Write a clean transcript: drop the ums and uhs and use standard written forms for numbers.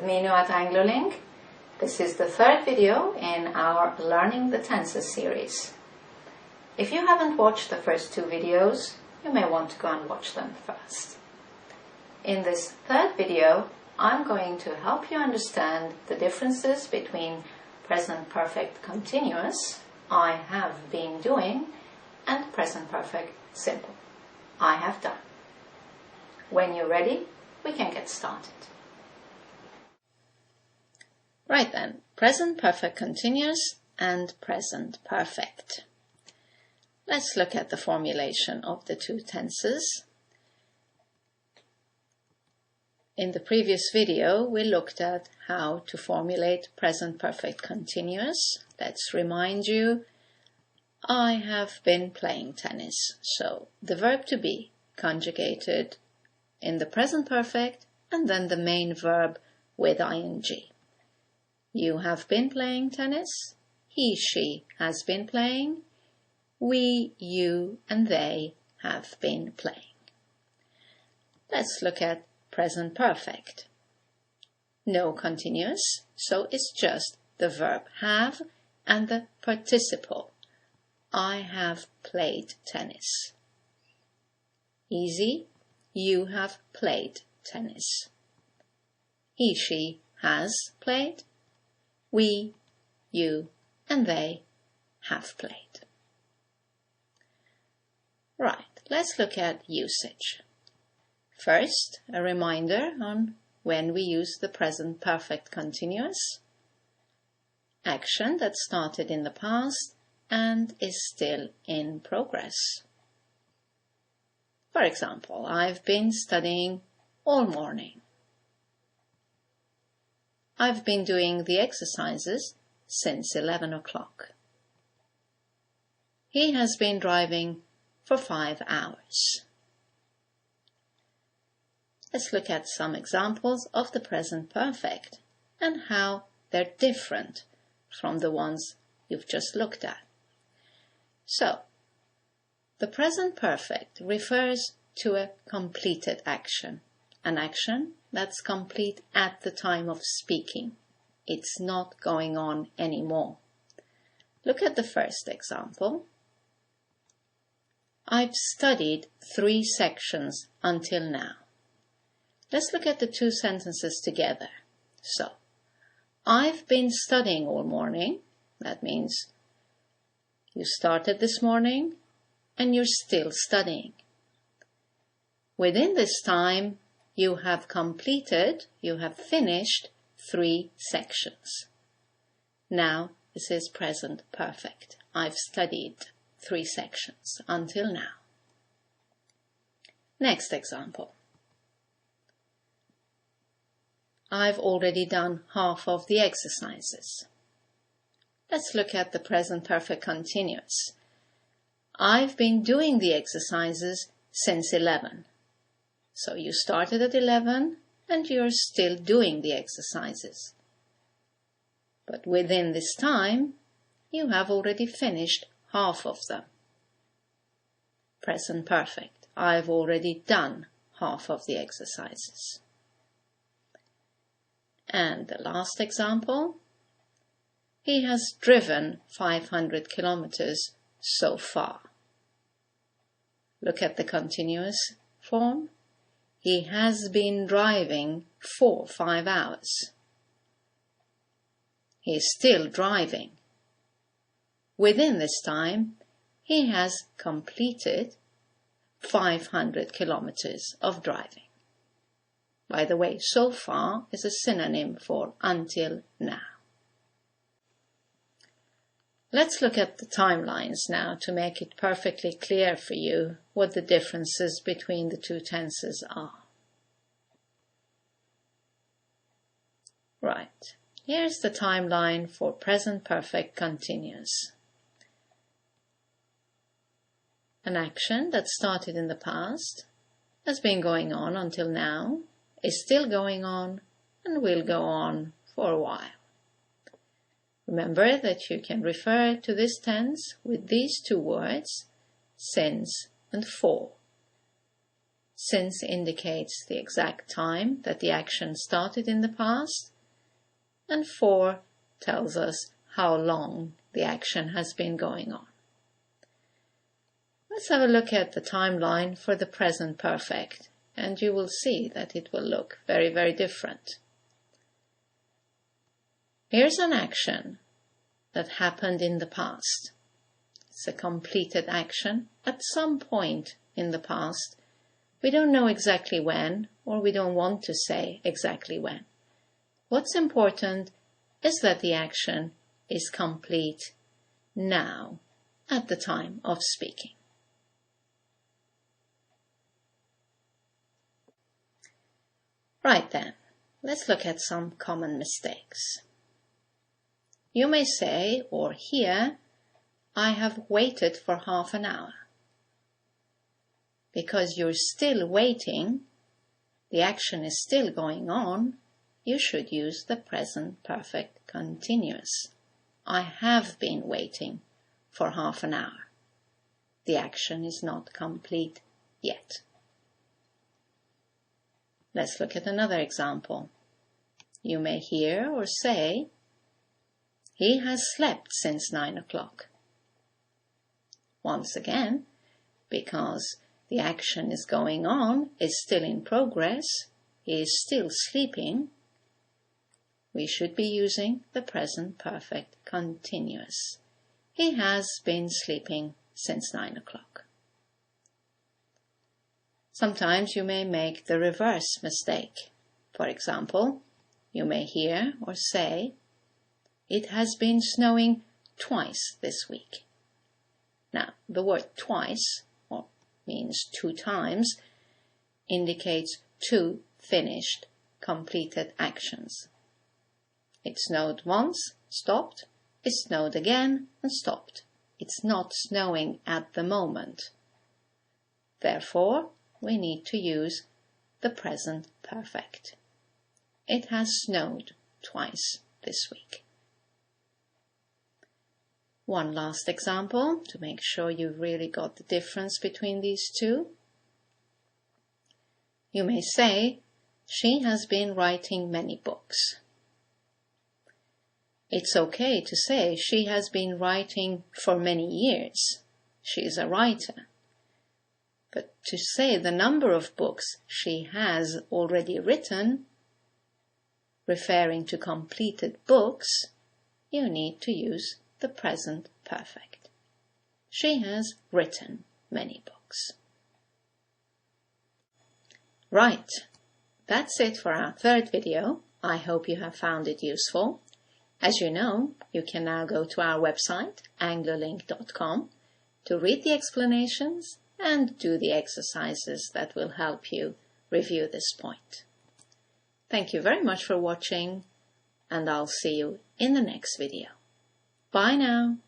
Minu at AngloLink. This is the third video in our Learning the Tenses series. If you haven't watched the first two videos, you may want to go and watch them first. In this third video, I'm going to help you understand the differences between present perfect continuous, I have been doing, and present perfect simple, I have done. When you're ready, we can get started. Right then, present perfect continuous and present perfect. Let's look at the formulation of the two tenses. In the previous video, we looked at how to formulate present perfect continuous. Let's remind you, I have been playing tennis. So the verb to be conjugated in the present perfect and then the main verb with ing. You have been playing tennis. He, she has been playing. We, you, and they have been playing. Let's look at present perfect. No continuous, so it's just the verb have and the participle. I have played tennis. Easy. You have played tennis. He, she has played. We, you, and they have played. Right, let's look at usage. First, a reminder on when we use the present perfect continuous. Action that started in the past and is still in progress. For example, I've been studying all morning. I've been doing the exercises since 11 o'clock. He has been driving for 5 hours. Let's look at some examples of the present perfect and how they're different from the ones you've just looked at. So, the present perfect refers to a completed action, an action that's complete at the time of speaking. It's not going on anymore. Look at the first example. I've studied 3 sections until now. Let's look at the two sentences together. So, I've been studying all morning. That means you started this morning and you're still studying. Within this time, you have finished 3 sections. Now, this is present perfect. I've studied 3 sections until now. Next example. I've already done half of the exercises. Let's look at the present perfect continuous. I've been doing the exercises since 11. So you started at 11 and you're still doing the exercises. But within this time, you have already finished half of them. Present perfect. I've already done half of the exercises. And the last example. He has driven 500 kilometers so far. Look at the continuous form. He has been driving for 5 hours. He is still driving. Within this time, he has completed 500 kilometers of driving. By the way, so far is a synonym for until now. Let's look at the timelines now to make it perfectly clear for you what the differences between the two tenses are. Right, here's the timeline for present perfect continuous. An action that started in the past, has been going on until now, is still going on, and will go on for a while. Remember that you can refer to this tense with these two words, since and for. Since indicates the exact time that the action started in the past, and 4 tells us how long the action has been going on. Let's have a look at the timeline for the present perfect, and you will see that it will look very, very different. Here's an action that happened in the past. It's a completed action at some point in the past. We don't know exactly when, or we don't want to say exactly when. What's important is that the action is complete now, at the time of speaking. Right then, let's look at some common mistakes. You may say or hear, I have waited for half an hour. Because you're still waiting, the action is still going on, you should use the present perfect continuous. I have been waiting for half an hour. The action is not complete yet. Let's look at another example. You may hear or say, he has slept since 9 o'clock. Once again, because the action is going on, is still in progress, he is still sleeping, we should be using the present perfect continuous. He has been sleeping since 9 o'clock. Sometimes you may make the reverse mistake. For example, you may hear or say, it has been snowing twice this week. Now, the word twice, or means 2 times, indicates 2 finished, completed actions. It snowed once, stopped. It snowed again and stopped. It's not snowing at the moment. Therefore, we need to use the present perfect. It has snowed twice this week. One last example to make sure you've really got the difference between these two. You may say, she has been writing many books. It's okay to say she has been writing for many years. She is a writer. But to say the number of books she has already written, referring to completed books, you need to use the present perfect. She has written many books. Right, that's it for our 3rd video. I hope you have found it useful. As you know, you can now go to our website, anglolink.com, to read the explanations and do the exercises that will help you review this point. Thank you very much for watching, and I'll see you in the next video. Bye now.